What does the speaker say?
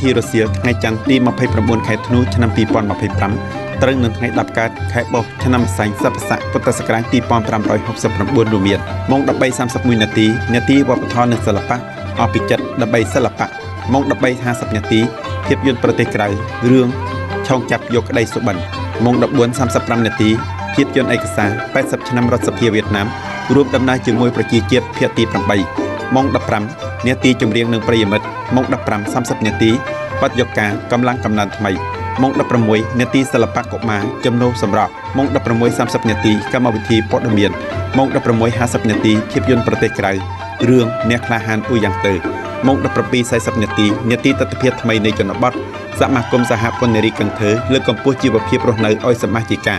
ធីរសៀលថ្ងៃច័ន្ទទី29ខែធ្នូឆ្នាំ2025ត្រូវនឹងថ្ងៃ10កើតខែបុស្សឆ្នាំម្សាញ់ស័កស័កពុទ្ធសករាជ2569រួមមានម៉ោង 13:31 នាទីវប្បធម៌និងសិល្បៈអបពីចិត្ត13សិល្បៈម៉ោង 13:50 នាទីភាពយន្តប្រទេសក្រៅរឿងឆោងចាប់យកក្តីសុបិនម៉ោង 14:35 នាទីភាពយន្តឯកសារ80ឆ្នាំរដ្ឋសភាវៀតណាមរួមដំណើរជាមួយប្រជាជាតិភាគទី8ម៉ោង 15 នាទីចម្រៀងនិងប្រិយមិត្តម៉ោង 15:30 នាទីបទយកការកម្លាំងកំណើនថ្មីម៉ោង 16 នាទីសិល្បៈកុមារចំណូលសម្រាប់ម៉ោង 16:30 នាទីកម្មវិធីព័ត៌មានម៉ោង 16:50 នាទីភាពយន្តប្រទេសក្រៅរឿងអ្នកក្លាហានអ៊ុយយ៉ាងទៅម៉ោង 17:40 នាទីទស្សនវិជ្ជាថ្មីនៃជនបទសមាគមសហពន្ធនារីកន្ធើលើកកម្ពស់ជីវភាពរស់នៅឲ្យសមាជិកា